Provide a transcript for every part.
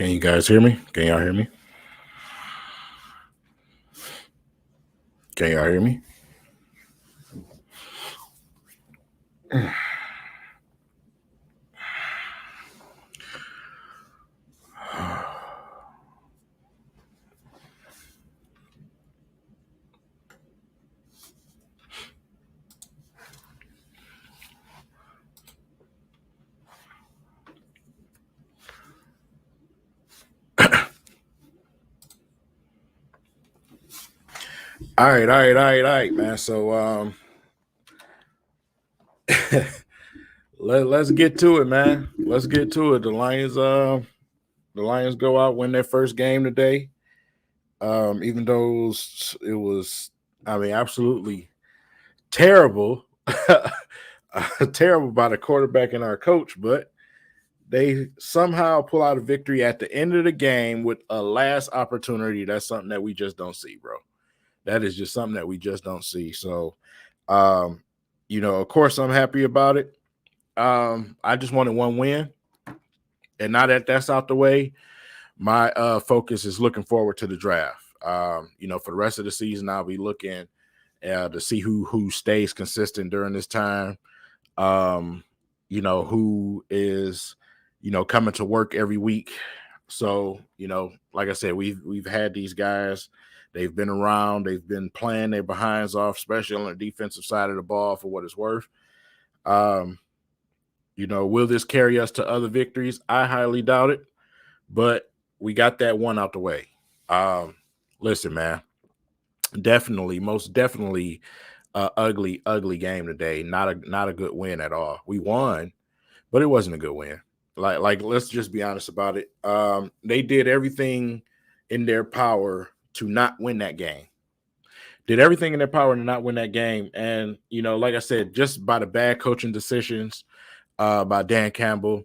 Can you guys hear me? Can y'all hear me? Can y'all hear me? All right, man. So let's get to it, man. Let's get to it. The Lions go out, win their first game today. Even though it was, I mean, absolutely terrible, terrible by the quarterback and our coach, but they somehow pull out a victory at the end of the game with a last opportunity. That's something that we just don't see, bro. That is just something that we just don't see. So, um, of course, I'm happy about it. I just wanted one win, and now that that's out the way, my focus is looking forward to the draft. For the rest of the season, I'll be looking to see who stays consistent during this time. Who is coming to work every week. So, like I said, we've had these guys. They've been around. They've been playing their behinds off, especially on the defensive side of the ball, for what it's worth. Will this carry us to other victories? I highly doubt it, but we got that one out the way. Listen, man, most definitely, ugly game today. Not a good win at all. We won, but it wasn't a good win. Like let's just be honest about it. They did everything in their power to not win that game. Did everything in their power to not win that game. And, like I said, just by the bad coaching decisions by Dan Campbell,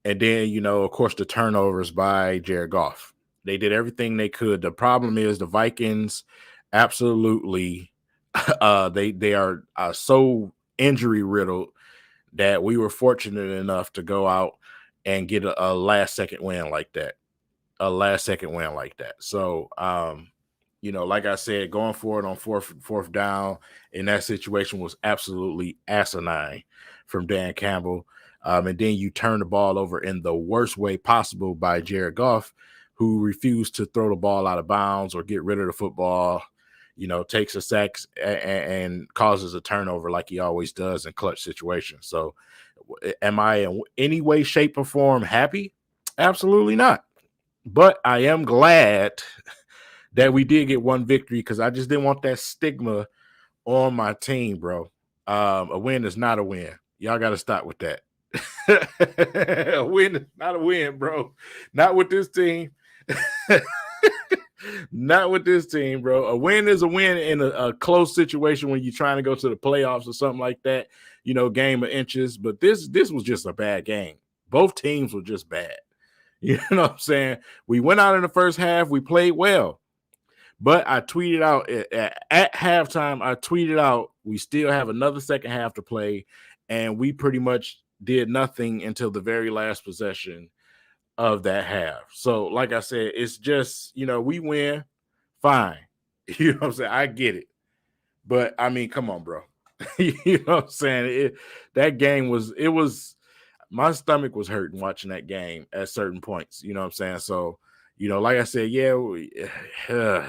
and then, of course, the turnovers by Jared Goff. They did everything they could. The problem is the Vikings absolutely they are so injury riddled that we were fortunate enough to go out and get a last second win like that. So, like I said, going forward on fourth down in that situation was absolutely asinine from Dan Campbell. And then you turn the ball over in the worst way possible by Jared Goff, who refused to throw the ball out of bounds or get rid of the football, takes a sack and causes a turnover like he always does in clutch situations. So am I in any way, shape, or form happy? Absolutely not. But I am glad that we did get one victory because I just didn't want that stigma on my team, bro. A win is not a win. Y'all got to stop with that. A win is not a win, bro. Not with this team. Not with this team, bro. A win is a win in a close situation when you're trying to go to the playoffs or something like that, game of inches. But this was just a bad game. Both teams were just bad. You know what I'm saying? We went out in the first half. We played well. But I tweeted out at halftime, I tweeted out, we still have another second half to play. And we pretty much did nothing until the very last possession of that half. So, like I said, it's just, we win, fine. You know what I'm saying? I get it. But, I mean, come on, bro. You know what I'm saying? That game was my stomach was hurting watching that game at certain points. You know what I'm saying? So, like I said, an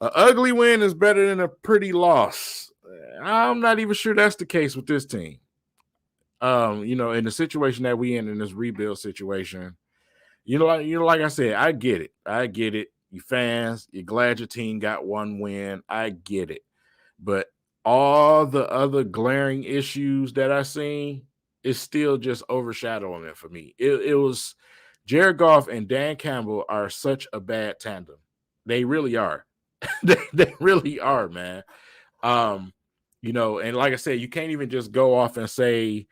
ugly win is better than a pretty loss. I'm not even sure that's the case with this team. In the situation that we in this rebuild situation, like I said, I get it. You fans, you're glad your team got one win. I get it. But all the other glaring issues that I seen is still just overshadowing it for me. It was Jared Goff and Dan Campbell are such a bad tandem. They really are. they really are, man. And like I said, you can't even just go off and say,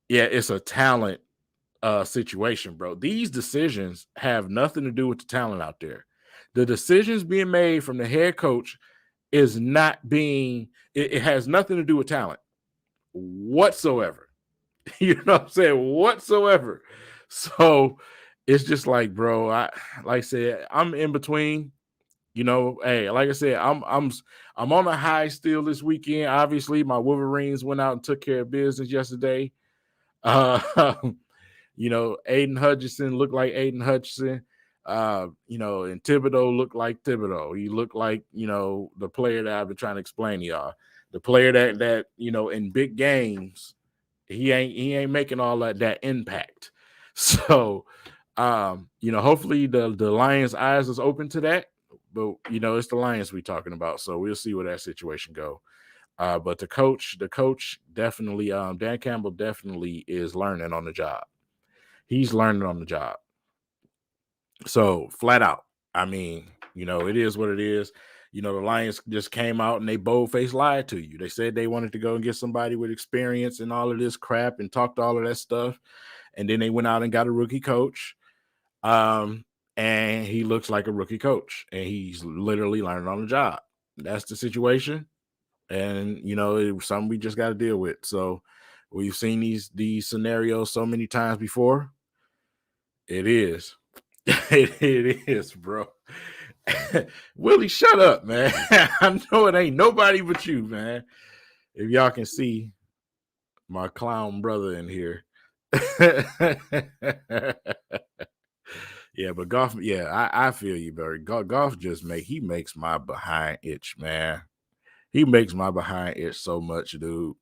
yeah, it's a talent situation, bro. These decisions have nothing to do with the talent out there. The decisions being made from the head coach is not being, it has nothing to do with talent whatsoever. You know what I'm saying? Whatsoever. So it's just like, bro, like I said, I'm in between. Hey, like I said, I'm on a high still this weekend. Obviously, my Wolverines went out and took care of business yesterday. Uh, Aiden Hutchinson looked like Aiden Hutchinson. And Thibodeau looked like Thibodeau. He looked like, the player that I've been trying to explain to y'all. The player that in big games, he ain't making all that impact. So hopefully the Lions' eyes is open to that. But it's the Lions we talking about. So we'll see where that situation go. But the coach definitely, Dan Campbell definitely is learning on the job. He's learning on the job. So flat out, I mean, it is what it is. The Lions just came out and they bold-faced lied to you. They said they wanted to go and get somebody with experience and all of this crap and talked all of that stuff. And then they went out and got a rookie coach. And he looks like a rookie coach. And he's literally learning on the job. That's the situation. And, it was something we just got to deal with. So we've seen these scenarios so many times before. It is. It is, bro. Willie, shut up, man. I know it ain't nobody but you, man. If y'all can see my clown brother in here. Yeah, but Goff, I feel you, Barry. Goff just makes my behind itch, man. He makes my behind itch so much, dude.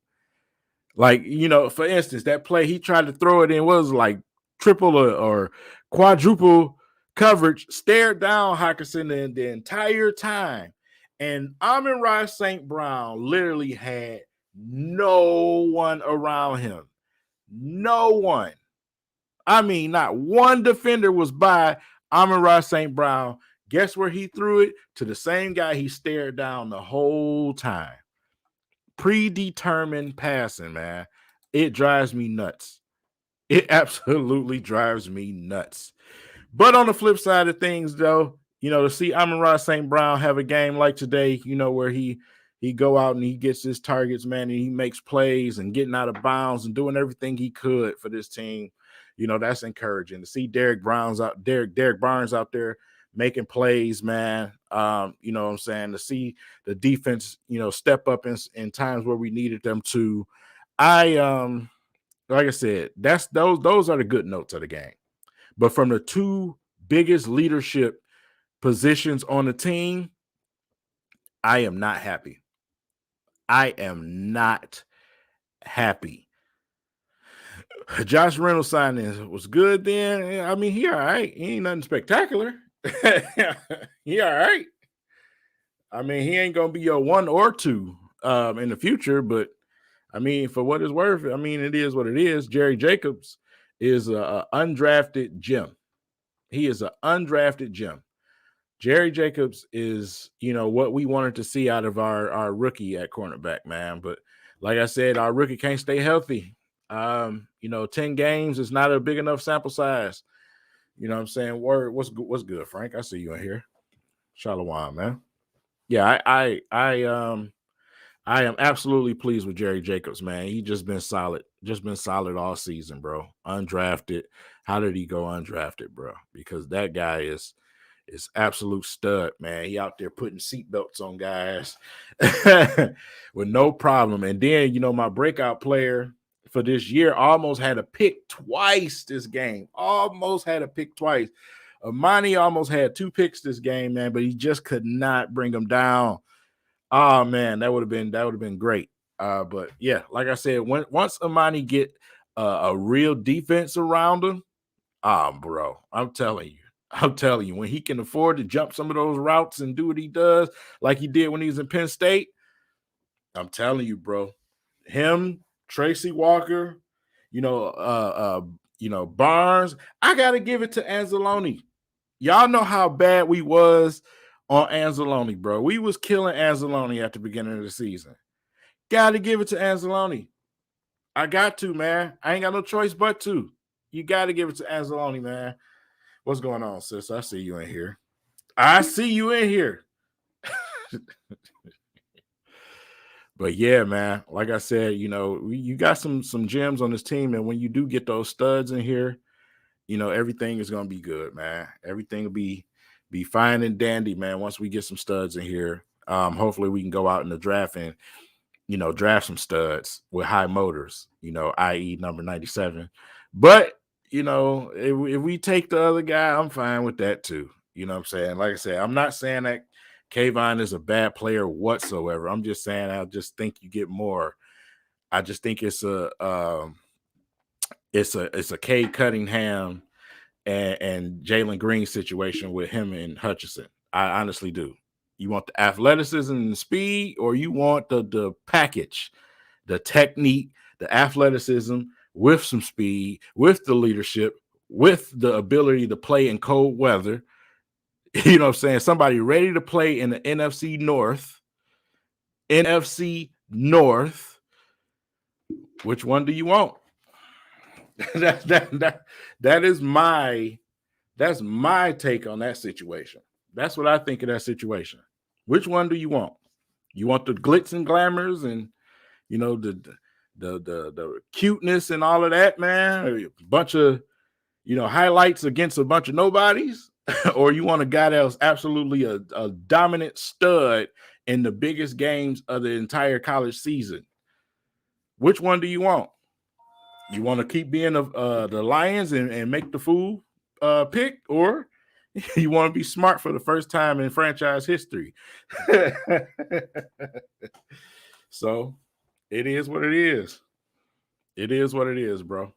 Like, for instance, that play he tried to throw it in was like triple or quadruple coverage, stared down Hockenson the entire time. And Amon-Ra St. Brown literally had no one around him. No one. I mean, not one defender was by Amon-Ra St. Brown. Guess where he threw it? To the same guy he stared down the whole time. Predetermined passing, man. It drives me nuts. It absolutely drives me nuts. But on the flip side of things, though, to see Amon-Ra St. Brown have a game like today, where he go out and he gets his targets, man, and he makes plays and getting out of bounds and doing everything he could for this team. That's encouraging. To see Derek Barnes out there making plays, man. You know what I'm saying? To see the defense, step up in times where we needed them to. Like I said, those are the good notes of the game. But from the two biggest leadership positions on the team, I am not happy. I am not happy. Josh Reynolds signing was good then. I mean, he all right. He ain't nothing spectacular. He all right. I mean, he ain't going to be your 1 or 2 in the future, but I mean, for what it's worth, I mean, it is what it is. Jerry Jacobs is an undrafted gem. He is an undrafted gem. Jerry Jacobs is, what we wanted to see out of our rookie at cornerback, man. But like I said, our rookie can't stay healthy. 10 games is not a big enough sample size. You know what I'm saying? What's good, Frank? I see you in here. Shalom, man. Yeah, I am absolutely pleased with Jerry Jacobs, man. He just been solid all season, bro. Undrafted. How did he go undrafted, bro? Because that guy is absolute stud, man. He out there putting seatbelts on guys with no problem. And then, my breakout player for this year almost had a pick twice this game. Almost had a pick twice. Amani almost had 2 picks this game, man, but he just could not bring them down. Oh man, that would have been great. But yeah, like I said, once Amani get a real defense around him, bro, I'm telling you, when he can afford to jump some of those routes and do what he does, like he did when he was in Penn State, I'm telling you, bro, him, Tracy Walker, Barnes, I gotta give it to Anzalone. Y'all know how bad we was on Anzalone, bro. We was killing Anzalone at the beginning of the season. Got to give it to Anzalone. I got to, man. I ain't got no choice but to. You got to give it to Anzalone, man. What's going on, sis? I see you in here. But yeah, man, like I said, you got some gems on this team, and when you do get those studs in here, everything is gonna be good, man. Everything will be fine and dandy, man. Once we get some studs in here, hopefully we can go out in the draft and draft some studs with high motors, i.e. number 97. But if we take the other guy, I'm fine with that too. You know what I'm saying? Like I said, I'm not saying that Kayvon is a bad player whatsoever. I'm just saying I just think you get more. I just think it's a Cade Cunningham and Jalen Green situation with him and Hutchinson. I honestly do. You want the athleticism and speed, or you want the package, the technique, the athleticism with some speed, with the leadership, with the ability to play in cold weather. You know what I'm saying? Somebody ready to play in the NFC North. NFC North. Which one do you want? That's my take on that situation. That's what I think of that situation. Which one do you want? You want the glitz and glamours and the cuteness and all of that, man? A bunch of highlights against a bunch of nobodies, or you want a guy that was absolutely a dominant stud in the biggest games of the entire college season? Which one do you want? You want to keep being the Lions and make the fool pick, or you want to be smart for the first time in franchise history? So it is what it is. It is what it is, bro.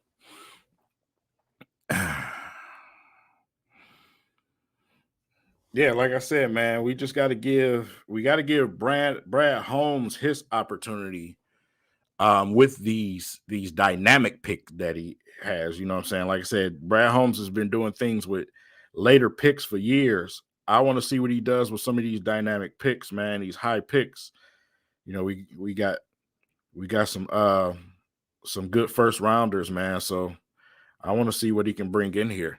Yeah, like I said, man, we just got to give Brad Holmes his opportunity with these dynamic picks that he has. You know what I'm saying? Like I said, Brad Holmes has been doing things with later picks for years. I want to see what he does with some of these dynamic picks, man. These high picks. We got some good first rounders, man. So I want to see what he can bring in here.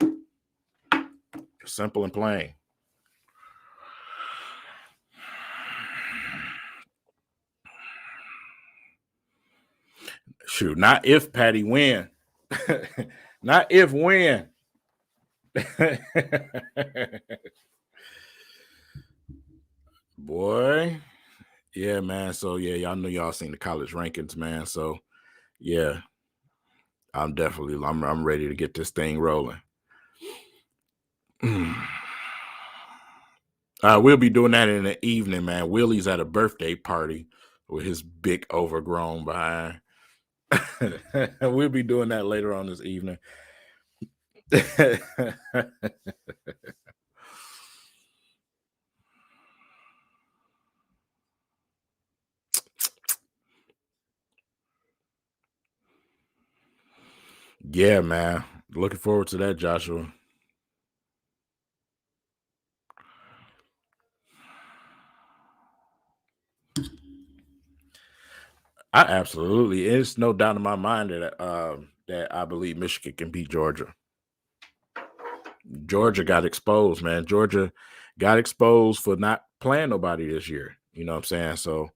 Simple and plain. Shoot, not if Patty win. Not if win. Boy. Yeah, man. So yeah, y'all know y'all seen the college rankings, man. So yeah, I'm ready to get this thing rolling. We'll be doing that in the evening, man. Willie's at a birthday party with his big overgrown behind. We'll be doing that later on this evening. Yeah, man. Looking forward to that, Joshua. It's no doubt in my mind that I believe Michigan can beat Georgia. Georgia got exposed, man. Georgia got exposed for not playing nobody this year. You know what I'm saying? So,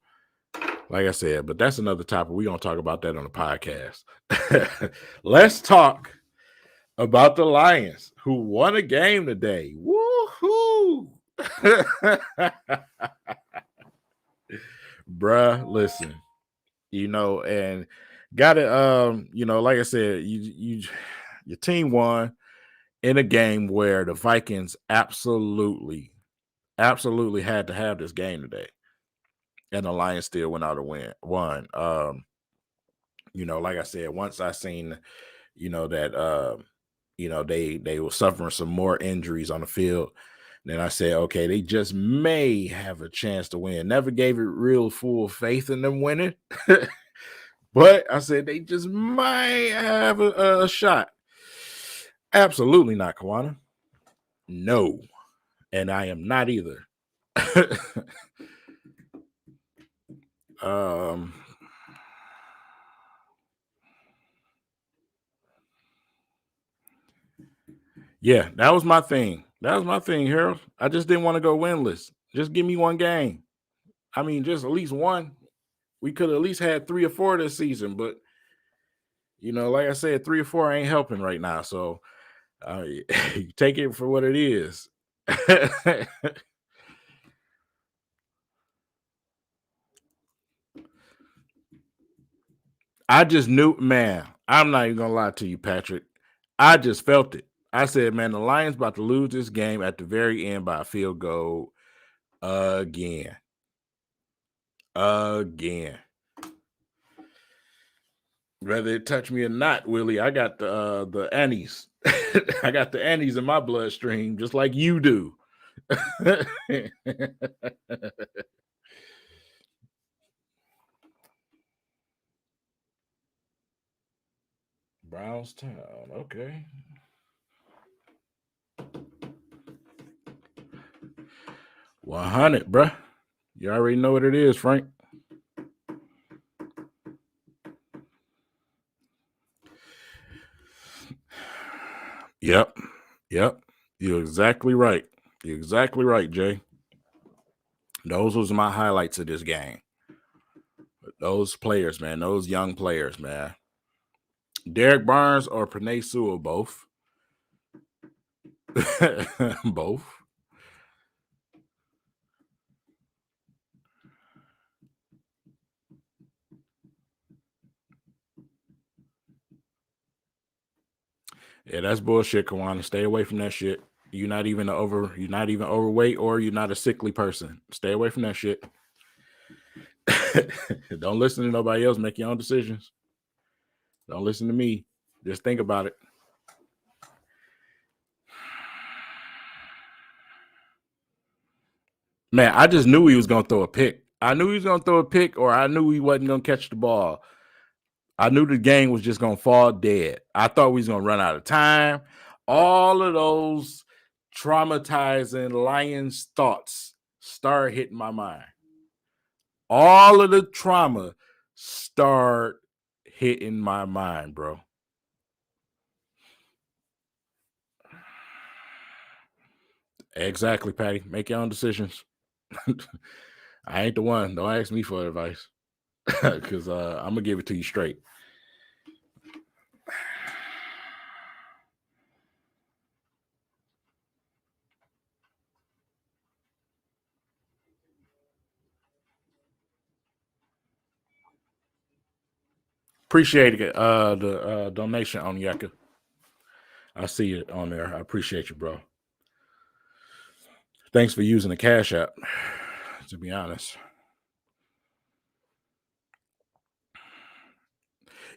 like I said, but that's another topic. We're going to talk about that on the podcast. Let's talk about the Lions, who won a game today. Woohoo! Bruh, listen. And got it. Like I said, your team won in a game where the Vikings absolutely had to have this game today, and the Lions still went out and won. Like I said, once I seen, that they were suffering some more injuries on the field, then I said, okay, they just may have a chance to win. Never gave it real full faith in them winning. But I said they just might have a shot. Absolutely not, Kawana. No. And I am not either. Yeah, that was my thing. Harold. I just didn't want to go winless. Just give me one game. I mean, just at least one. We could have at least had 3 or 4 this season, but like I said, 3 or 4 ain't helping right now. So You take it for what it is. I just knew, man. I'm not even gonna lie to you, Patrick. I just felt it. I said, man, the Lions about to lose this game at the very end by a field goal again. Again. Whether it touch me or not, Willie, I got the annies. I got the annies in my bloodstream, just like you do. Brownstown, okay. 100, bruh. You already know what it is, Frank. Yep. You're exactly right. You're exactly right, Jay. Those was my highlights of this game. Those players, man. Those young players, man. Derek Barnes or Penei Sewell, both. Both. Yeah, that's bullshit, Kawana. Stay away from that shit. You're not even overweight, or you're not a sickly person. Stay away from that shit. Don't listen to nobody else. Make your own decisions. Don't listen to me. Just think about it. Man, I just knew he was going to throw a pick. I knew he was going to throw a pick, or I knew he wasn't going to catch the ball. I knew the game was just going to fall dead. I thought we was going to run out of time. All of those traumatizing Lions thoughts start hitting my mind. All of the trauma start hitting my mind, bro. Exactly, Patty. Make your own decisions. I ain't the one. Don't ask me for advice because I'm gonna give it to you straight. Appreciate it. The donation on Yaka. I see it on there. I appreciate you, bro. Thanks for using the Cash App. To be honest.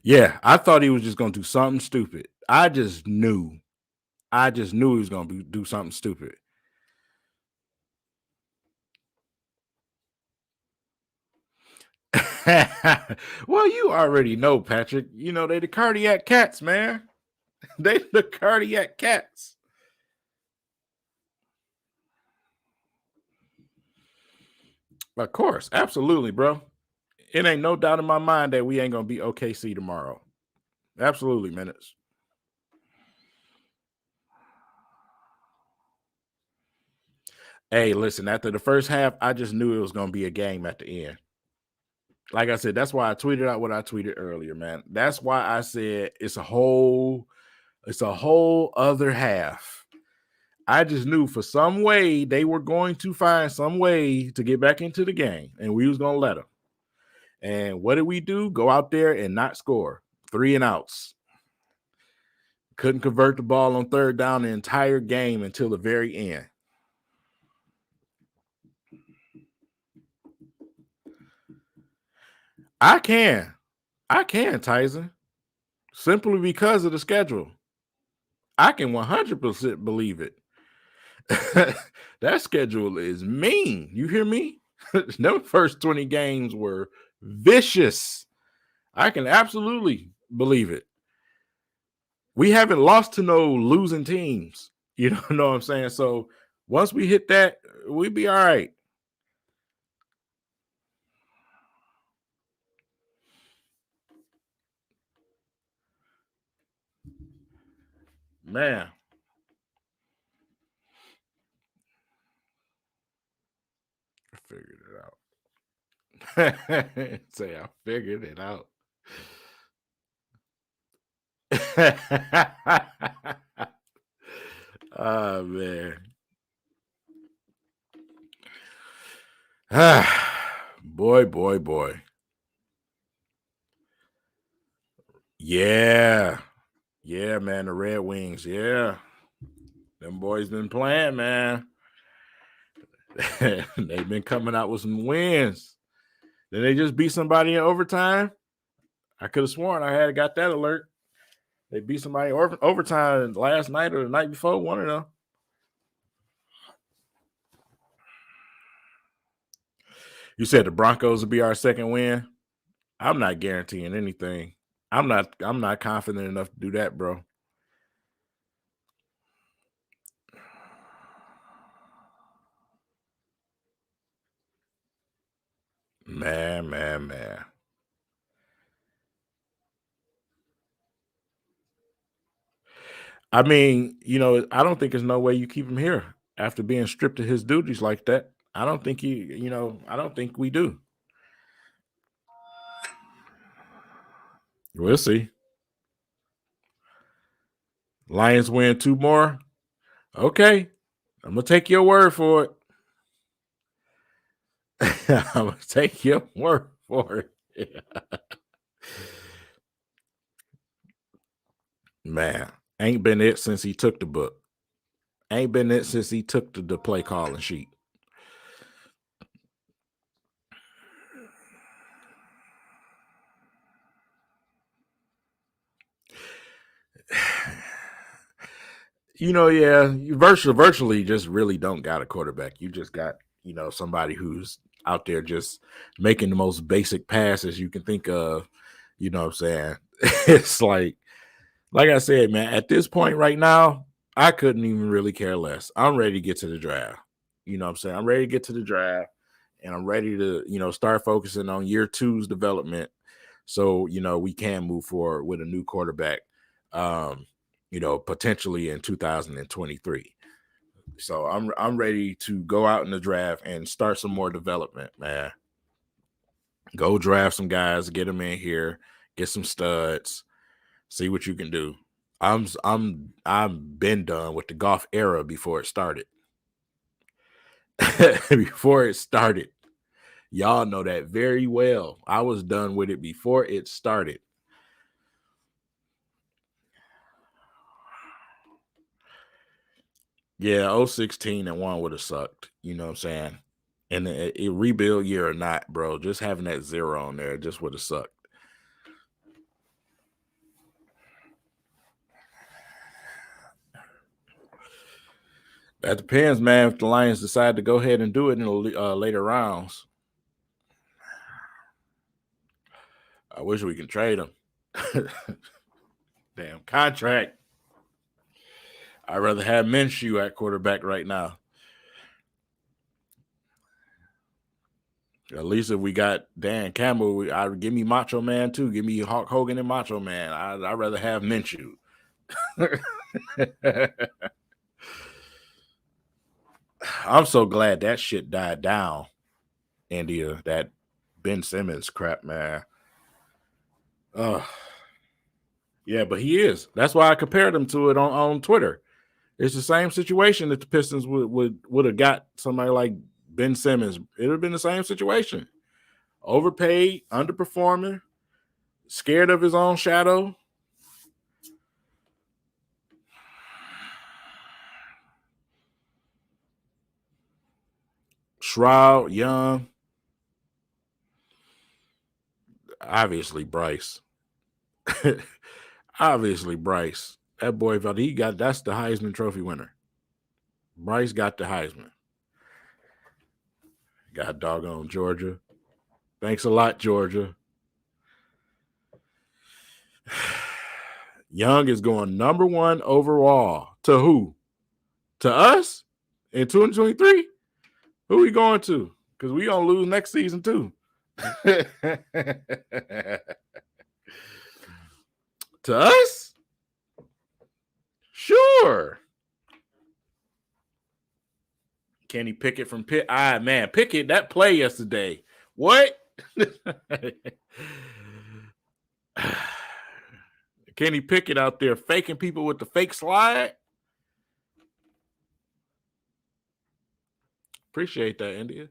Yeah, I thought he was just gonna do something stupid. I just knew he was gonna do something stupid. Well, you already know, Patrick. You know they the cardiac cats, man. They the cardiac cats. Of course, absolutely, bro. It ain't no doubt in my mind that we ain't gonna be OKC tomorrow. Absolutely, minutes. Hey, listen, after the first half, I just knew it was gonna be a game at the end. Like I said, that's why I tweeted out what I tweeted earlier, man. That's why I said it's a whole other half. I just knew for some way they were going to find some way to get back into the game, and we was gonna let them. And what did we do? Go out there and not score. 3 and outs. Couldn't convert the ball on third down the entire game until the very end. I can, Tyson, simply because of the schedule. I can 100% believe it. That schedule is mean. You hear me? Them first 20 games were vicious. I can absolutely believe it. We haven't lost to no losing teams. You know what I'm saying? So once we hit that, we'd be all right. Man. I figured it out. Say I figured it out. Oh man. Boy. Yeah. Yeah, man. The Red Wings. Yeah. Them boys been playing, man. They've been coming out with some wins. Did they just beat somebody in overtime? I could have sworn I had got that alert. They beat somebody overtime last night or the night before, one of them. You said the Broncos will be our second win. I'm not guaranteeing anything. I'm not confident enough to do that, bro. Man. I mean, I don't think there's no way you keep him here after being stripped of his duties like that. I don't think I don't think we do. We'll see. Lions win 2 more. Okay. I'm gonna take your word for it. I'm gonna take your word for it. Man, ain't been it since he took the book. Ain't been it since he took the play calling sheet. You virtually just really don't got a quarterback. You just got, somebody who's out there just making the most basic passes you can think of. You know what I'm saying? It's like I said, man, at this point right now, I couldn't even really care less. I'm ready to get to the draft. You know what I'm saying? I'm ready to get to the draft and I'm ready to, start focusing on year 2's development. So, we can move forward with a new quarterback, potentially in 2023. So I'm ready to go out in the draft and start some more development, man. Go draft some guys, get them in here, get some studs, see what you can do. I've been done with the golf era before it started. Before it started. Y'all know that very well. I was done with it before it started. Yeah, 016 and 1 would have sucked. You know what I'm saying? And a rebuild year or not, bro, just having that 0 on there just would have sucked. That depends, man. If the Lions decide to go ahead and do it in the later rounds, I wish we could trade him. Damn contract. I'd rather have Minshew at quarterback right now. At least if we got Dan Campbell, I'd give me Macho Man too. Give me Hulk Hogan and Macho Man. I'd rather have Minshew. I'm so glad that shit died down, India. That Ben Simmons crap, man. Yeah, but he is. That's why I compared him to it on Twitter. It's the same situation that the Pistons would have got somebody like Ben Simmons. It would have been the same situation. Overpaid, underperforming, scared of his own shadow. Shroud, Young, obviously Bryce. Obviously Bryce. That boy, that's the Heisman Trophy winner. Bryce got the Heisman. Got doggone Georgia. Thanks a lot, Georgia. Young is going number 1 overall. To who? To us? In 2023? Who we going to? Because we gonna lose next season too. To us? Sure. Kenny Pickett from Pitt. Man, Pickett, that play yesterday. What? Kenny Pickett out there faking people with the fake slide. Appreciate that, India.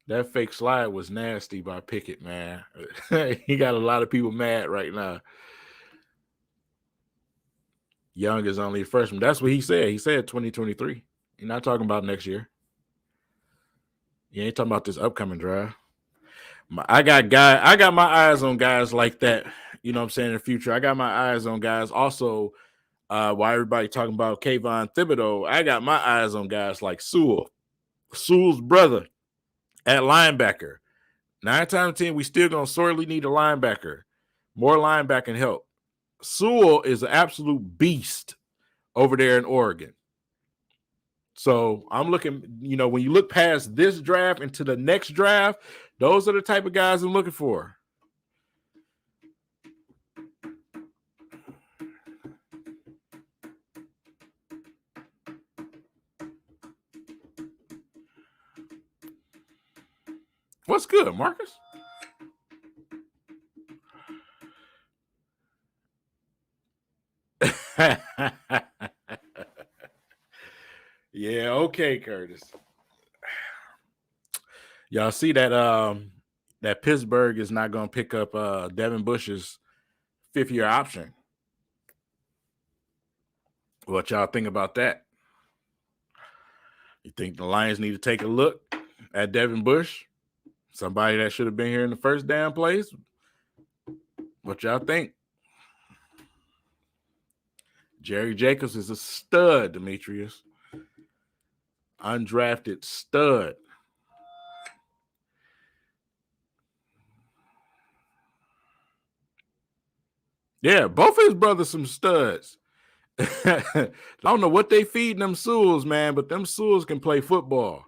That fake slide was nasty by Pickett, man. He got a lot of people mad right now. Young is only a freshman. That's what he said. He said 2023. You're not talking about next year. You ain't talking about this upcoming draft. I got my eyes on guys like that. You know what I'm saying? In the future, I got my eyes on guys. Also, while everybody talking about Kayvon Thibodeau, I got my eyes on guys like Sewell, Sewell's brother at linebacker. 9 times out of 10, we still gonna sorely need a linebacker. More linebacking help. Sewell is an absolute beast over there in Oregon. So I'm looking, when you look past this draft into the next draft, those are the type of guys I'm looking for. What's good, Marcus? Yeah, okay, Curtis. Y'all see that that Pittsburgh is not going to pick up Devin Bush's 5th-year option. What y'all think about that? You think the Lions need to take a look at Devin Bush? Somebody that should have been here in the first damn place? What y'all think? Jerry Jacobs is a stud, Demetrius. Undrafted stud. Yeah, both of his brothers some studs. I don't know what they feeding them Sewells, man, but them Sewells can play football.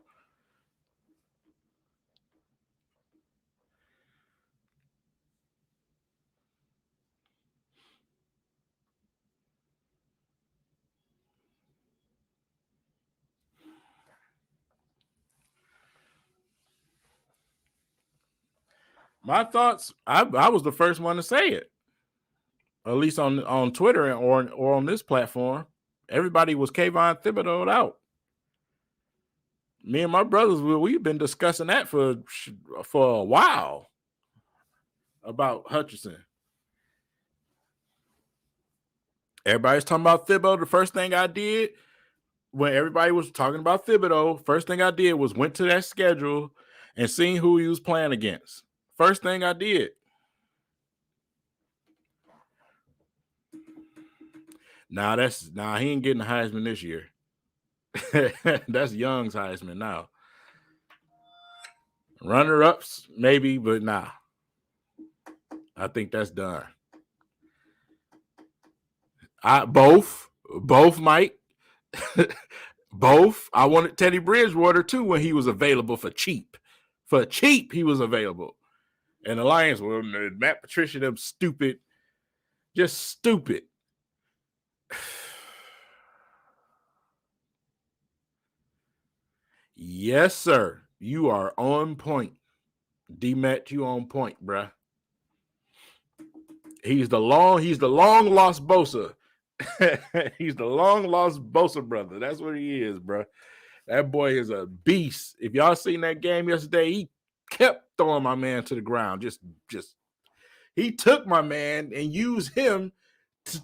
My thoughts, I was the first one to say it. At least on Twitter or on this platform. Everybody was Kayvon Thibodeau out. Me and my brothers, we've been discussing that for a while about Hutchinson. Everybody's talking about Thibodeau. The first thing I did when everybody was talking about Thibodeau, first thing I did was went to that schedule and seen who he was playing against. First thing I did. Nah, he ain't getting the Heisman this year. That's Young's Heisman now. Runner-ups, maybe, but nah. I think that's done. Both, Mike. Both. I wanted Teddy Bridgewater too when he was available for cheap. For cheap, he was available. And the Lions were Matt Patricia, them stupid, just stupid. Yes, sir. You are on point. D-Met, you on point, bruh. He's the long lost Bosa. He's the long lost Bosa brother. That's what he is, bro. That boy is a beast. If y'all seen that game yesterday, he kept throwing my man to the ground. Just he took my man and used him to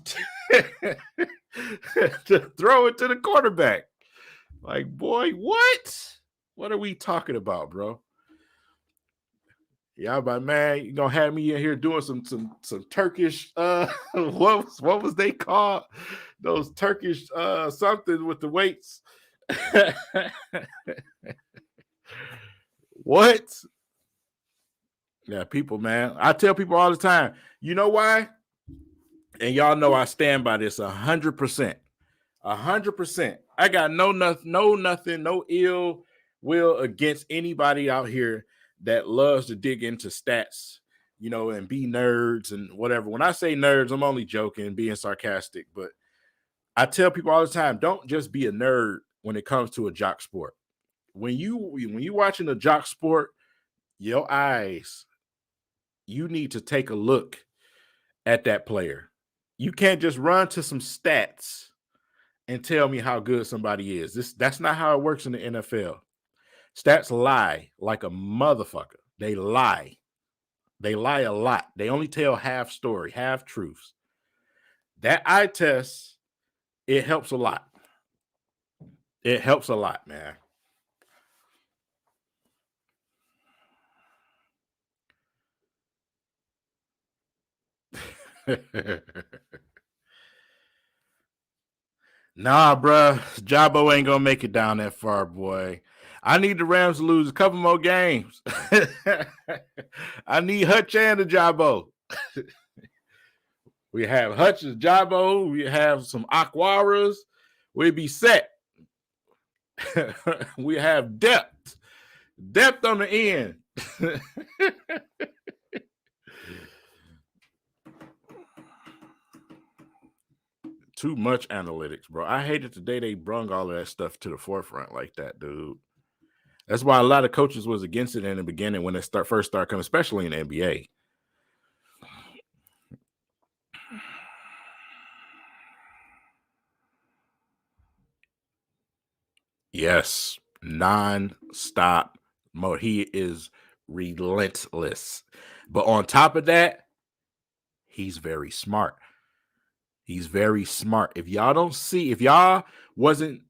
throw it to the quarterback. Like, boy, what? What are we talking about, bro? Yeah, but man, you gonna have me in here doing some Turkish what was they called? Those Turkish something with the weights. What? Yeah, people, man. I tell people all the time, you know why? And y'all know I stand by this 100%. 100%. I got no ill will against anybody out here that loves to dig into stats, and be nerds and whatever. When I say nerds, I'm only joking, being sarcastic, but I tell people all the time, don't just be a nerd when it comes to a jock sport. When you watching a jock sport, your eyes, you need to take a look at that player. You can't just run to some stats and tell me how good somebody is. That's not how it works in the NFL. Stats lie like a motherfucker. They lie. They lie a lot. They only tell half story, half truths. That eye test, it helps a lot. It helps a lot, man. Nah, bruh. Jabo ain't gonna make it down that far, boy. I need the Rams to lose a couple more games. I need Hutch and the Jabo. We have Hutch and Jabo. We have some Aquaras. We'll be set. We have depth. Depth on the end. Too much analytics, bro. I hated the day they brung all of that stuff to the forefront like that, dude. That's why a lot of coaches was against it in the beginning when it first started coming, especially in the NBA. Yes, non-stop mode. He is relentless. But on top of that, he's very smart. He's very smart. If y'all wasn't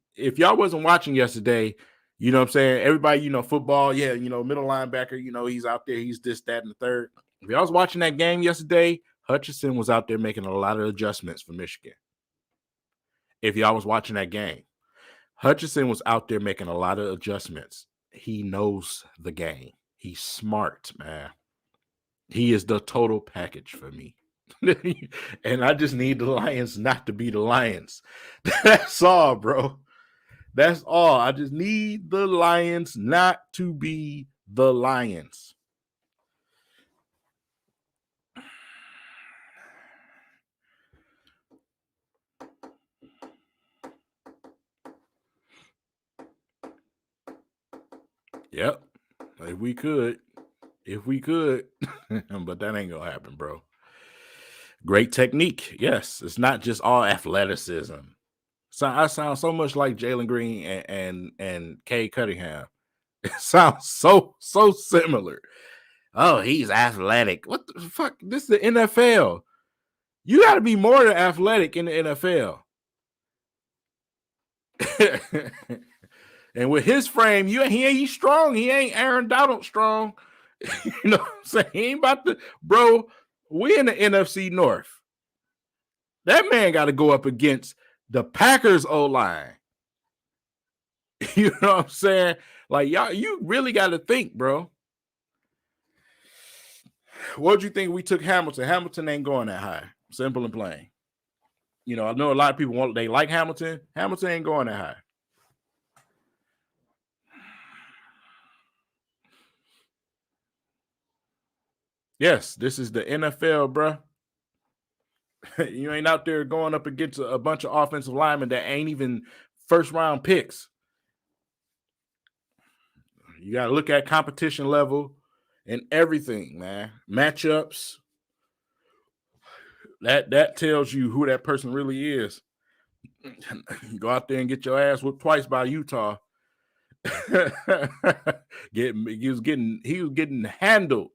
watching yesterday, you know what I'm saying? Everybody, football, yeah, middle linebacker, he's out there, he's this, that, and the third. If y'all was watching that game yesterday, Hutchinson was out there making a lot of adjustments for Michigan. If y'all was watching that game, Hutchinson was out there making a lot of adjustments. He knows the game. He's smart, man. He is the total package for me. And I just need the Lions not to be the Lions. That's all, bro. That's all. I just need the Lions not to be the Lions. Yep. If we could. But that ain't gonna happen, bro. Great technique. Yes. It's not just all athleticism. So I sound so much like Jalen Green and Cade Cunningham. It sounds so similar. Oh, he's athletic. What the fuck? This is the NFL. You got to be more than athletic in the NFL. And with his frame, he's strong. He ain't Aaron Donald strong. You know what I'm saying? He ain't about to, bro. We in the NFC North. That man got to go up against the Packers O-line. You know what I'm saying? Like, y'all, you really got to think, bro. What do you think we took Hamilton? Hamilton ain't going that high. Simple and plain. I know a lot of people they like Hamilton. Hamilton ain't going that high. Yes, this is the NFL, bro. You ain't out there going up against a bunch of offensive linemen that ain't even first-round picks. You got to look at competition level and everything, man. Matchups. That tells you who that person really is. You go out there and get your ass whooped twice by Utah. He was getting handled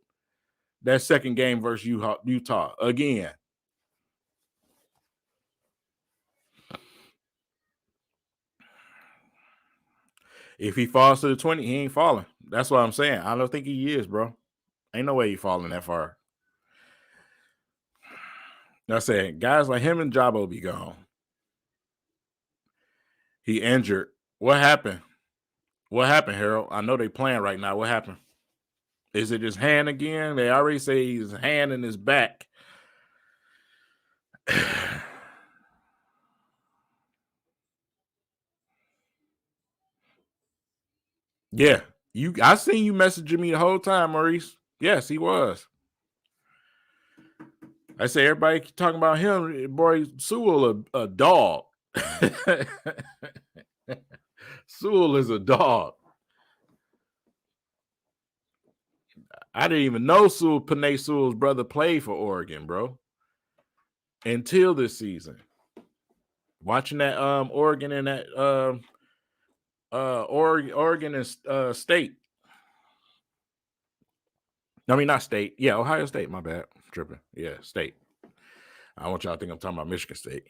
that second game versus Utah again. If he falls to the 20, he ain't falling. That's what I'm saying. I don't think he is, bro. Ain't no way he falling that far. I said, guys like him and Jabo be gone. He injured. What happened? What happened, Harold? I know they playing right now. What happened? Is it his hand again? They already say his hand in his back. Yeah. I seen you messaging me the whole time, Maurice. Yes, he was. I say everybody talking about him. Boy, Sewell a dog. Sewell is a dog. I didn't even know Penei Sewell's brother played for Oregon, bro. Until this season. Watching that Oregon and that Oregon and State. I mean, not State. Yeah, Ohio State. My bad. I'm tripping. Yeah, State. I don't want y'all to think I'm talking about Michigan State.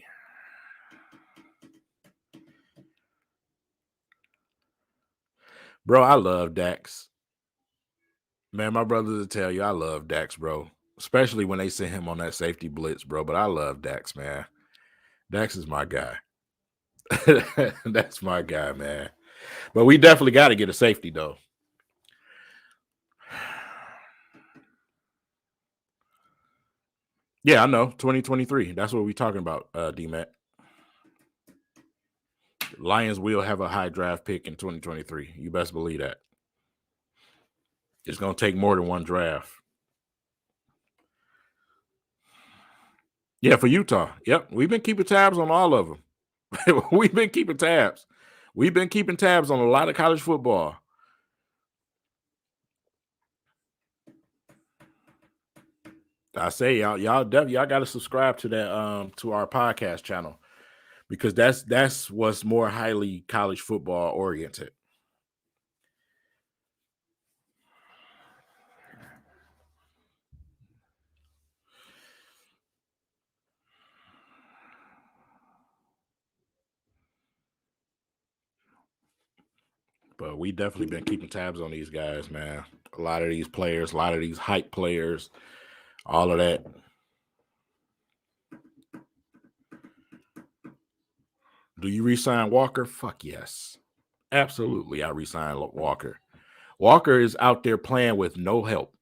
Bro, I love Dax. Man, my brothers will tell you I love Dax, bro. Especially when they sent him on that safety blitz, bro. But I love Dax, man. Dax is my guy. That's my guy, man. But we definitely got to get a safety, though. Yeah, I know. 2023. That's what we're talking about, D-Mac. Lions will have a high draft pick in 2023. You best believe that. It's going to take more than one draft. Yeah, for Utah. Yep. We've been keeping tabs on all of them. We've been keeping tabs. We've been keeping tabs on a lot of college football. I say y'all got to subscribe to that to our podcast channel because that's what's more highly college football oriented. But we definitely been keeping tabs on these guys, man. A lot of these players, a lot of these hype players, all of that. Do you resign Walker? Fuck yes. Absolutely, I resign Walker. Walker is out there playing with no help.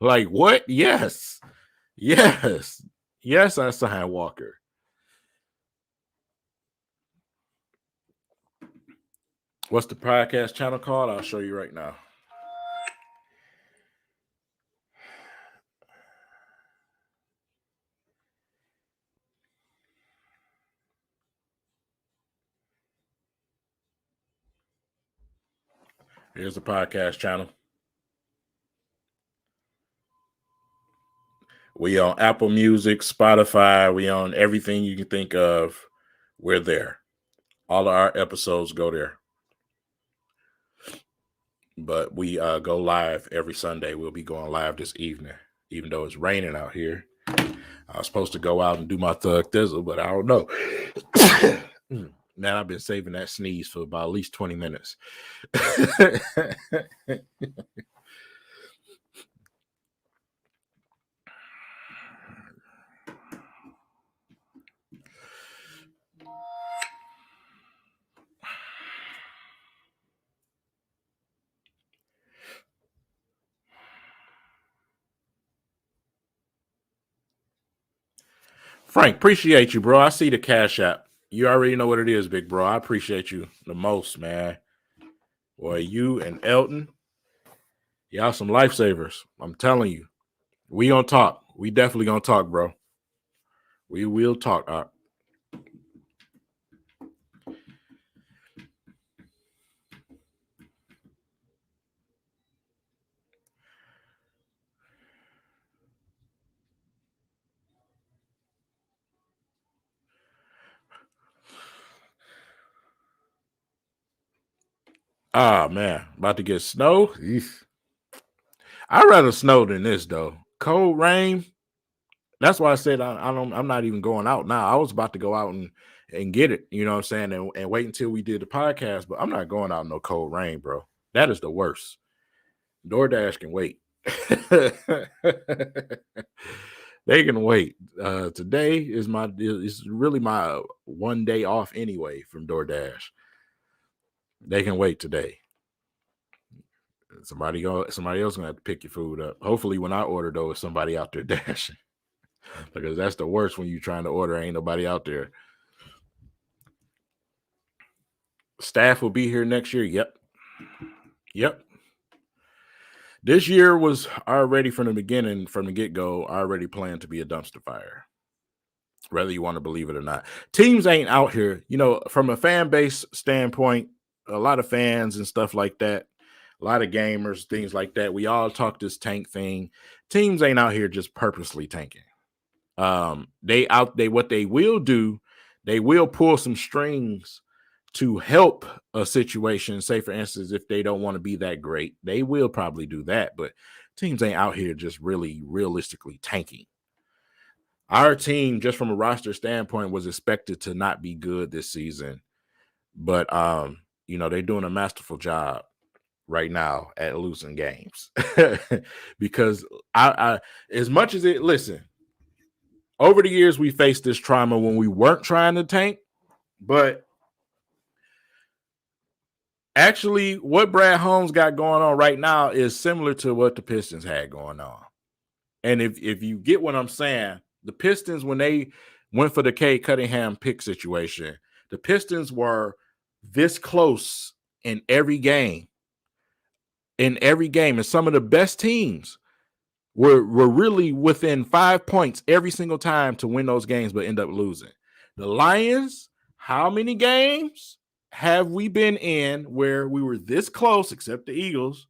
Like what? Yes. Yes. Yes, I sign Walker. What's the podcast channel called? I'll show you right now. Here's the podcast channel. We on Apple Music, Spotify. We on everything you can think of. We're there. All of our episodes go there. But we go live every Sunday. We'll be going live this evening, even though it's raining out here. I was supposed to go out and do my Thug Thizzle, but I don't know. Man, I've been saving that sneeze for about at least 20 minutes. Frank, appreciate you, bro. I see the Cash App. You already know what it is, big bro. I appreciate you the most, man. Boy, you and Elton, y'all some lifesavers. I'm telling you. We gonna talk. We definitely gonna talk, bro. We will talk. Ah, man, about to get snow. I'd rather snow than this, though. Cold rain. That's why I said I'm not even going out now. I was about to go out and get it, you know what I'm saying, and wait until we did the podcast, but I'm not going out in no cold rain, bro. That is the worst. DoorDash can wait. They can wait. Today is really my one day off anyway from DoorDash. They can wait today. Somebody else gonna have to pick your food up. Hopefully, when I order though, it's somebody out there dashing. Because that's the worst when you're trying to order, ain't nobody out there. Staff will be here next year. Yep. This year was already from the beginning, from the get-go, already planned to be a dumpster fire. Whether you want to believe it or not. Teams ain't out here, from a fan base standpoint, a lot of fans and stuff like that, a lot of gamers, things like that. We all talk this tank thing. Teams ain't out here just purposely tanking. What they will do, they will pull some strings to help a situation. Say, for instance, if they don't want to be that great, they will probably do that. But teams ain't out here just really realistically tanking. Our team, just from a roster standpoint, was expected to not be good this season, but they're doing a masterful job right now at losing games. Because I as much as it listen, over the years we faced this trauma when we weren't trying to tank, but actually what Brad Holmes got going on right now is similar to what the Pistons had going on. And if you get what I'm saying, the Pistons, when they went for the Cade Cunningham pick situation, the Pistons were this close in every game. And some of the best teams were really within 5 points every single time to win those games, but end up losing. The Lions, how many games have we been in where we were this close, except the Eagles,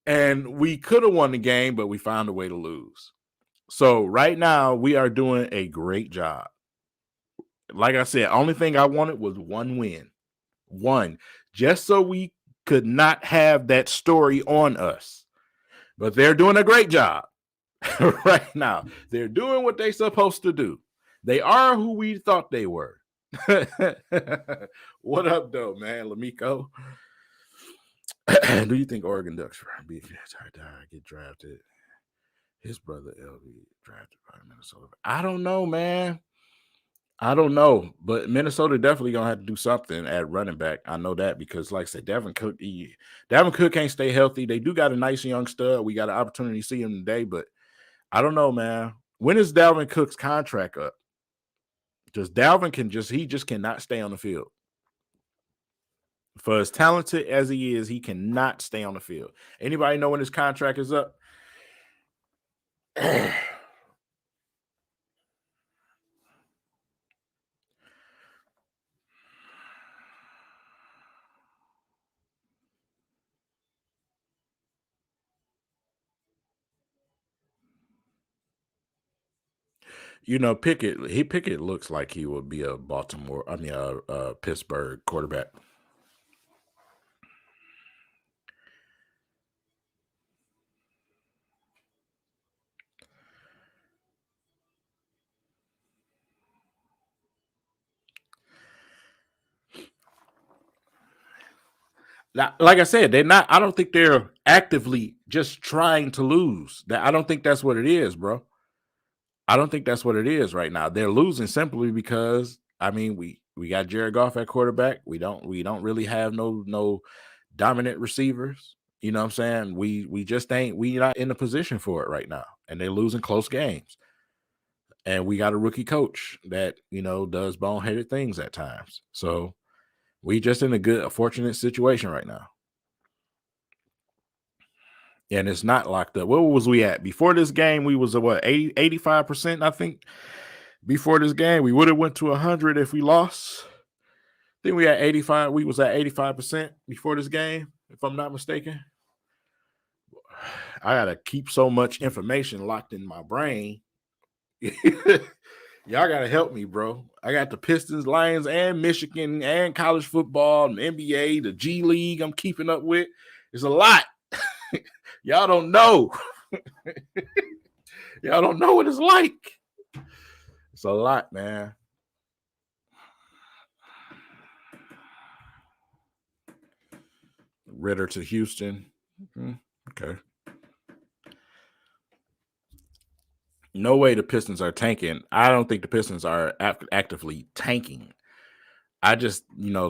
and we could have won the game, but we found a way to lose? So right now we are doing a great job. Like I said, only thing I wanted was one win. One. Just so we could not have that story on us. But they're doing a great job right now. They're doing what they're supposed to do. They are who we thought they were. What up, though, man? Lamico. Do you think Oregon Ducks get drafted? His brother LV drafted by Minnesota. I don't know, man. I don't know, but Minnesota definitely gonna have to do something at running back. I know that because, like I said, Dalvin Cook can't stay healthy. They do got a nice young stud. We got an opportunity to see him today, but I don't know, man. When is Dalvin Cook's contract up? Because he just cannot stay on the field. For as talented as he is, he cannot stay on the field. Anybody know when his contract is up? Pickett looks like he would be a Pittsburgh quarterback. Like I said, I don't think they're actively just trying to lose. I don't think that's what it is, bro. I don't think that's what it is right now. They're losing simply because we got Jared Goff at quarterback. We don't really have no dominant receivers. You know what I'm saying? We just we not in a position for it right now. And they're losing close games. And we got a rookie coach that, does boneheaded things at times. So we just in a fortunate situation right now. And it's not locked up. What was we at? Before this game, we was 85%, I think. Before this game, we would have went to 100 if we lost. I think we had 85. We was at 85% before this game, if I'm not mistaken. I gotta keep so much information locked in my brain. Y'all gotta help me, bro. I got the Pistons, Lions, and Michigan, and college football, and NBA, the G League I'm keeping up with. It's a lot. Y'all don't know. Y'all don't know what it's like. It's a lot, man. Ritter to Houston. Okay. No way the Pistons are tanking. I don't think the Pistons are actively tanking. I just,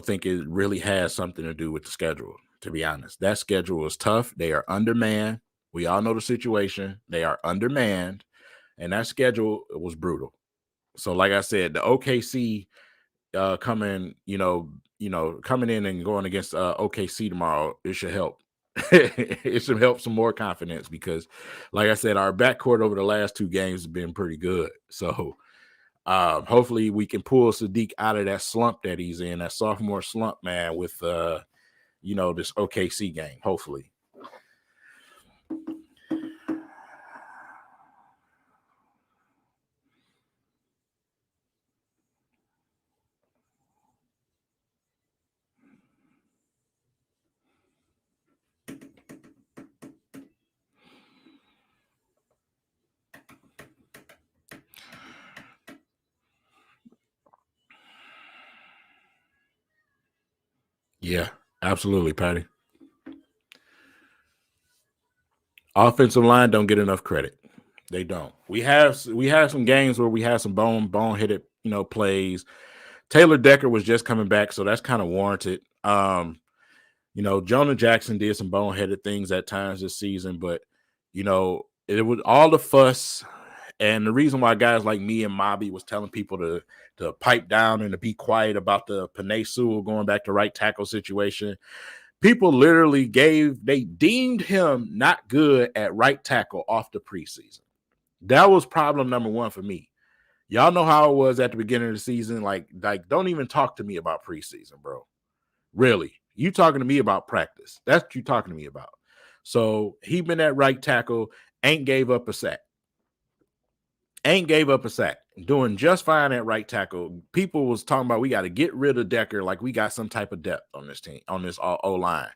think it really has something to do with the schedule, to be honest. That schedule is tough. They are undermanned. We all know the situation. They are undermanned, and that schedule was brutal. So, like I said, the OKC coming in and going against OKC tomorrow, it should help. It should help some more confidence because, like I said, our backcourt over the last two games has been pretty good. So hopefully we can pull Sadiq out of that slump that he's in, that sophomore slump, man, with this OKC game. Hopefully. Yeah, absolutely, Patty. Offensive line don't get enough credit. They don't. We have some games where we had some boneheaded, plays. Taylor Decker was just coming back, so that's kind of warranted. Jonah Jackson did some boneheaded things at times this season, but it was all the fuss. And the reason why guys like me and Mobby was telling people to pipe down and to be quiet about the Penei Sewell going back to right tackle situation, people literally they deemed him not good at right tackle off the preseason. That was problem number one for me. Y'all know how it was at the beginning of the season. Like, don't even talk to me about preseason, bro. Really. You talking to me about practice. That's what you talking to me about. So he been at right tackle, ain't gave up a sack. Doing just fine at right tackle. People was talking about we got to get rid of Decker like we got some type of depth on this team, on this O-line.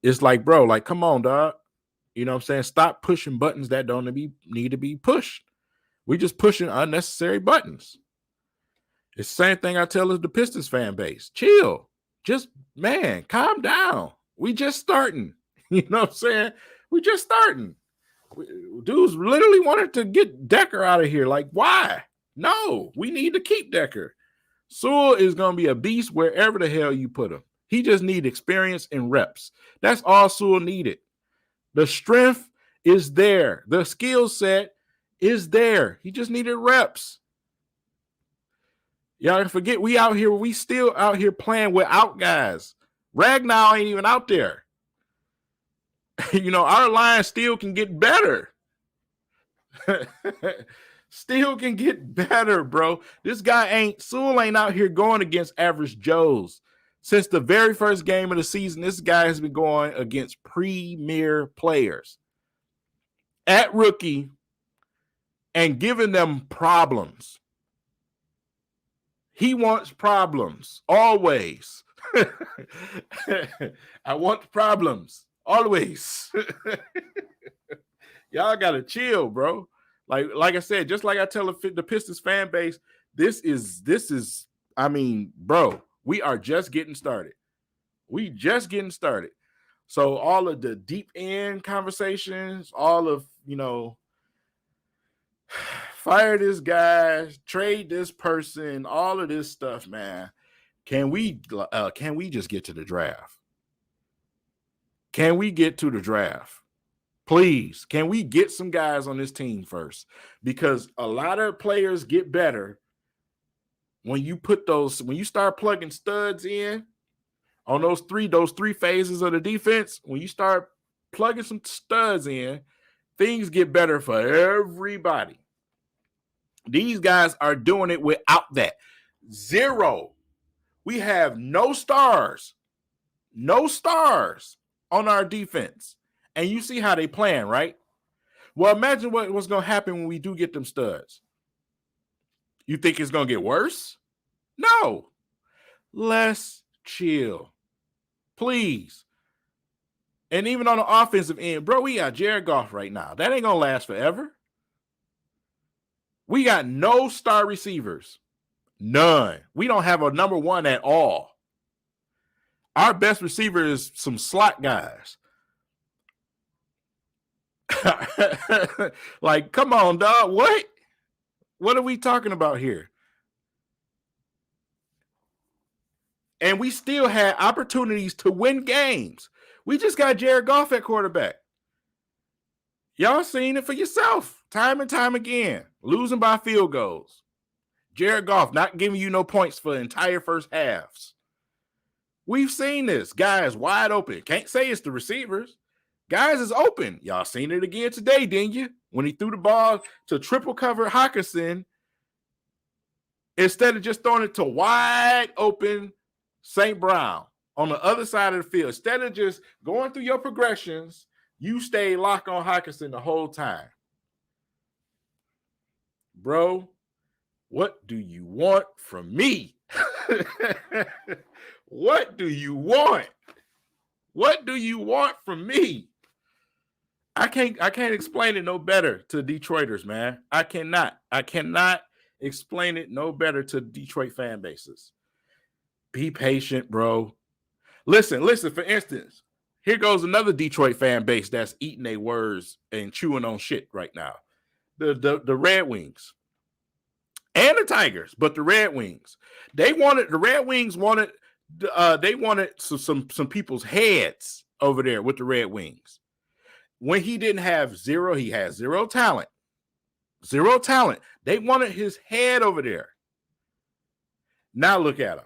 It's like, bro, like, come on, dog. You know what I'm saying? Stop pushing buttons that don't need to be pushed. We just pushing unnecessary buttons. It's the same thing I tell the Pistons fan base. Chill. Just, man, calm down. We just starting. You know what I'm saying? We just starting. Dudes literally wanted to get Decker out of here. Like, why? No, we need to keep Decker. Sewell is going to be a beast wherever the hell you put him. He just needs experience and reps. That's all Sewell needed. The strength is there. The skill set is there. He just needed reps. Y'all forget we still out here playing without guys. Ragnar ain't even out there. Our line still can get better. Still can get better, bro. Sewell ain't out here going against average Joes. Since the very first game of the season, this guy has been going against premier players at rookie and giving them problems. He wants problems always. I want problems always. Y'all gotta chill, bro. Like I said, just like I tell the Pistons fan base, this is. I mean, bro, we are just getting started. So all of the deep end conversations, all of fire this guy, trade this person, all of this stuff, man. Can we just get to the draft? Can we get to the draft? Please, can we get some guys on this team first? Because a lot of players get better when you start plugging studs in on those three phases of the defense. When you start plugging some studs in, things get better for everybody. These guys are doing it without that. Zero. We have no stars on our defense. And you see how they playing, right? Well, imagine what's going to happen when we do get them studs. You think it's going to get worse? No. Let's chill. Please. And even on the offensive end, bro, we got Jared Goff right now. That ain't going to last forever. We got no star receivers. None. We don't have a number one at all. Our best receiver is some slot guys. Like, come on, dog. What are we talking about here? And we still had opportunities to win games. We just got Jared Goff at quarterback. Y'all seen it for yourself time and time again. Losing by field goals. Jared Goff not giving you no points for the entire first halves. We've seen this. Guys wide open. Can't say it's the receivers. Guys is open. Y'all seen it again today, didn't you? When he threw the ball to triple cover Hockenson, instead of just throwing it to wide open St. Brown on the other side of the field, instead of just going through your progressions, you stayed locked on Hockenson the whole time. Bro, what do you want from me? What do you want? What do you want from me? I can't explain it no better to Detroiters, man. I cannot explain it no better to Detroit fan bases. Be patient, bro. Listen. For instance, here goes another Detroit fan base that's eating their words and chewing on shit right now. The Red Wings and the Tigers, but the Red Wings. The Red Wings wanted they wanted some people's heads over there with the Red Wings. When he didn't have zero, he had zero talent. Zero talent. They wanted his head over there. Now look at him.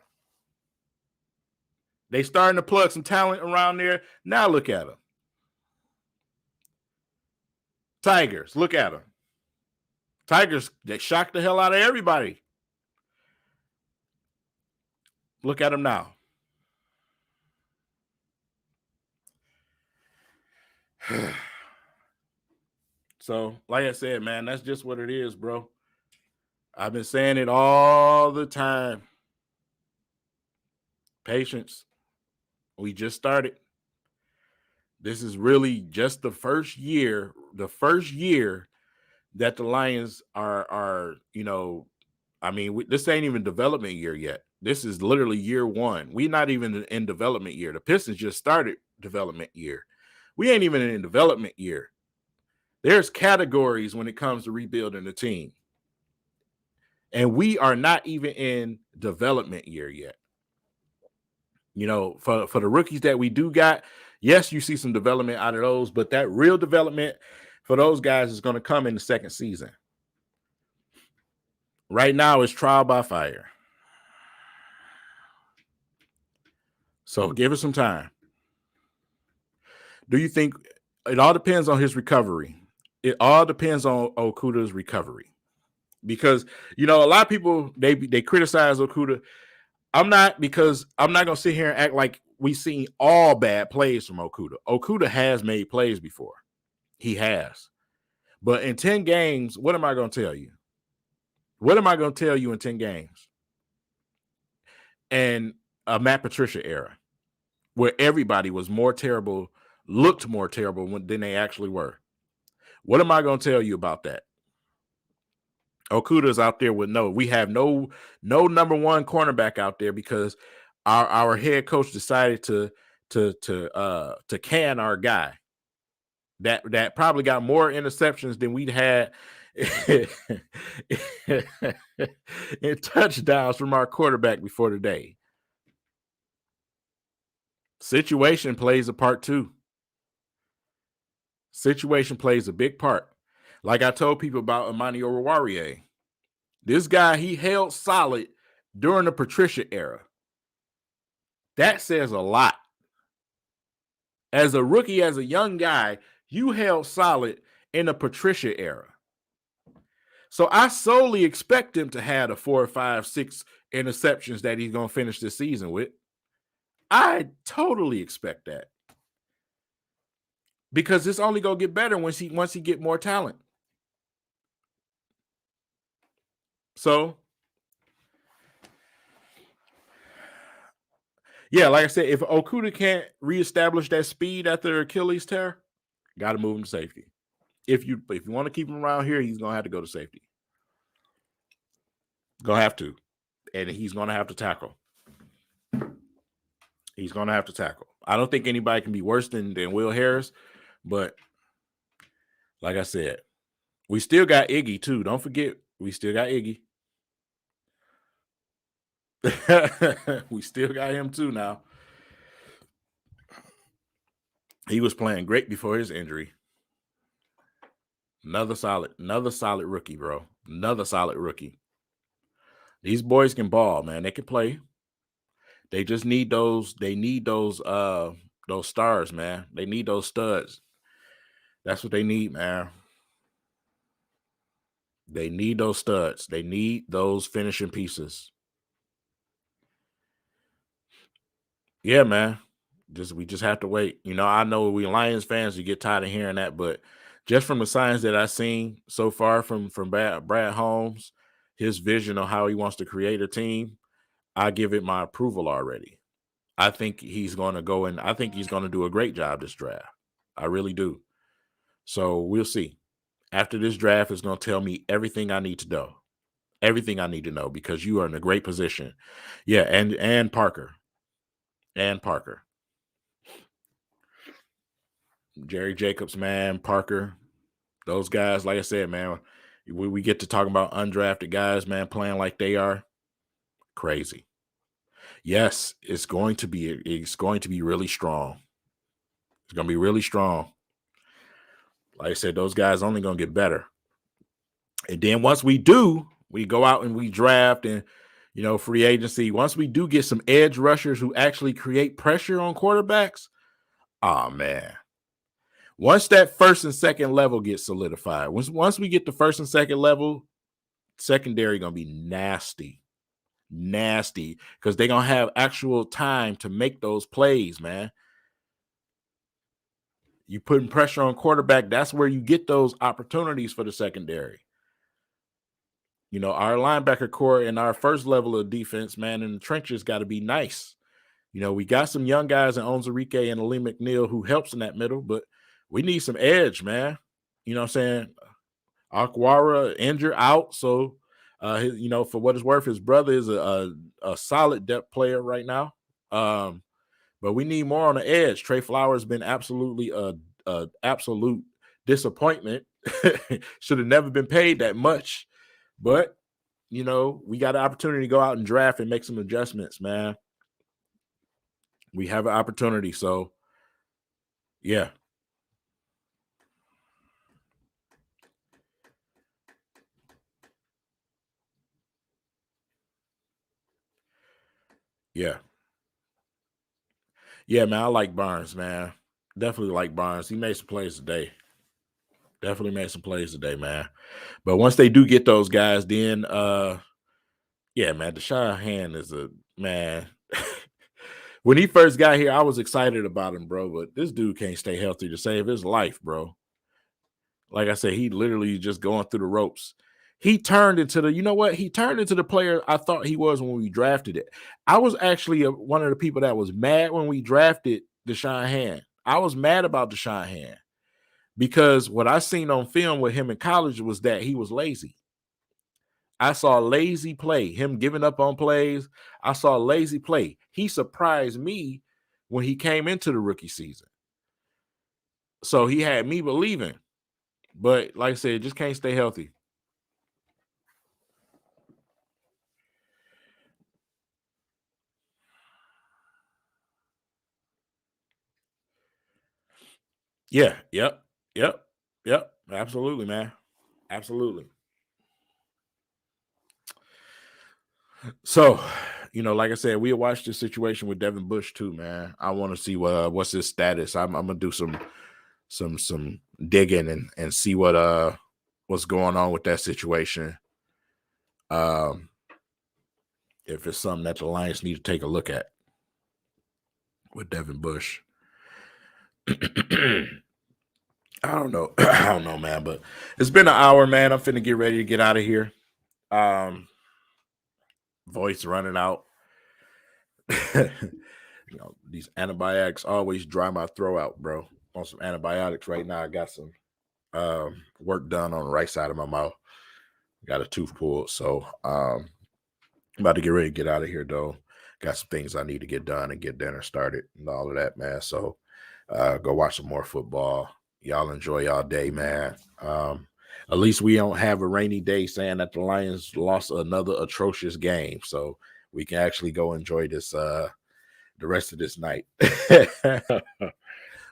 They starting to plug some talent around there. Now look at him. Tigers, look at him. Tigers, they shocked the hell out of everybody. Look at him now. So, like I said, man, that's just what it is, bro. I've been saying it all the time. Patience. We just started. This is really just the first year that the Lions are I mean, this ain't even development year yet. This is literally year one. We're not even in development year. The Pistons just started development year. We ain't even in development year. There's categories when it comes to rebuilding the team. And we are not even in development year yet. For the rookies that we do got, yes, you see some development out of those, but that real development for those guys is going to come in the second season. Right now, it's trial by fire. So give it some time. Do you think it all depends on his recovery? It all depends on Okudah's recovery. Because, a lot of people, they criticize Okudah. I'm not going to sit here and act like we've seen all bad plays from Okudah. Okudah has made plays before. He has. But in 10 games, what am I going to tell you? What am I going to tell you in 10 games? And a Matt Patricia era where everybody was more terrible, looked more terrible than they actually were. What am I going to tell you about that? Okudah's out there with we have no number one cornerback out there because our head coach decided to can our guy that probably got more interceptions than we'd had in touchdowns from our quarterback before today. Situation plays a part too. Situation plays a big part. Like I told people about Amani Oruwariye. This guy, he held solid during the Patricia era. That says a lot. As a rookie, as a young guy, you held solid in the Patricia era. So I solely expect him to have the 4, 5, 6 interceptions that he's going to finish this season with. I totally expect that. Because it's only going to get better once he get more talent. So, yeah, like I said, if Okudah can't reestablish that speed after Achilles tear, got to move him to safety. If you want to keep him around here, he's going to have to go to safety. Going to have to. And he's going to have to tackle. He's going to have to tackle. I don't think anybody can be worse than Will Harris, but like I said, we still got Iggy too. Don't forget, we still got Iggy. We still got him too now. He was playing great before his injury. Another solid rookie, bro. Another solid rookie. These boys can ball, man. They can play. They just need those. They need those stars, man. They need those studs. That's what they need, man. They need those studs. They need those finishing pieces. Yeah, man. We just have to wait. I know we Lions fans, you get tired of hearing that, but just from the signs that I've seen so far from Brad Holmes, his vision on how he wants to create a team, I give it my approval already. I think he's going to go and I think he's going to do a great job this draft. I really do. So we'll see. After this draft is going to tell me everything I need to know. Everything I need to know because you are in a great position. Yeah, and Parker. And Parker. Jerry Jacobs, man, Parker, those guys, like I said, man, we get to talk about undrafted guys, man, playing like they are crazy. Yes, it's going to be really strong. It's going to be really strong. Like I said, those guys only going to get better. And then once we do, we go out and we draft and, free agency. Once we do get some edge rushers who actually create pressure on quarterbacks, oh, man. Once that first and second level gets solidified, once we get the first and second level, secondary going to be nasty, because they're going to have actual time to make those plays, man. You putting pressure on quarterback, that's where you get those opportunities for the secondary. Our linebacker core and our first level of defense, man, in the trenches got to be nice. We got some young guys in Onwuzurike and Ali McNeil who helps in that middle, but we need some edge, man. You know what I'm saying? Akwara injured out. So, for what it's worth, his brother is a solid depth player right now. But we need more on the edge. Trey Flowers has been absolutely a absolute disappointment. Should have never been paid that much. But, we got an opportunity to go out and draft and make some adjustments, man. We have an opportunity. So, yeah. Yeah. Yeah, man, I like Barnes, man. Definitely like Barnes. He made some plays today. Definitely made some plays today, man. But once they do get those guys, then yeah, man, Deshaun Hand is a man. When he first got here, I was excited about him, bro. But this dude can't stay healthy to save his life, bro. Like I said, he literally just going through the ropes. He turned into he turned into the player I thought he was when we drafted it. I was actually one of the people that was mad when we drafted Deshaun Hand. I was mad about Deshaun Hand because what I seen on film with him in college was that he was lazy. I saw lazy play, him giving up on plays. I saw lazy play. He surprised me when he came into the rookie season. So he had me believing. But like I said, just can't stay healthy. Yeah. Yep. Absolutely, man. Absolutely. So, like I said, we watched the situation with Devin Bush too, man. I want to see what's his status. I'm gonna do some digging and see what's going on with that situation. If it's something that the Lions need to take a look at with Devin Bush. I don't know. I don't know, man, but it's been an hour, man. I'm finna get ready to get out of here. Voice running out. These antibiotics always dry my throat out, bro. On some antibiotics right now. I got some work done on the right side of my mouth. Got a tooth pulled. So I'm about to get ready to get out of here, though. Got some things I need to get done and get dinner started and all of that, man. So go watch some more football. Y'all enjoy y'all day, man. At least we don't have a rainy day saying that the Lions lost another atrocious game. So we can actually go enjoy this the rest of this night.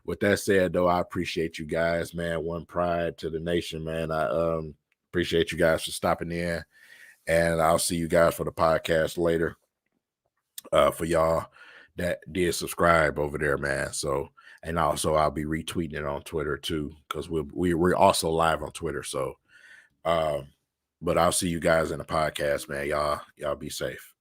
With that said, though, I appreciate you guys, man. One pride to the nation, man. I appreciate you guys for stopping in. And I'll see you guys for the podcast later. For y'all that did subscribe over there, man. So, and also I'll be retweeting it on Twitter too, because we're also live on Twitter. So, but I'll see you guys in the podcast, man. Y'all be safe.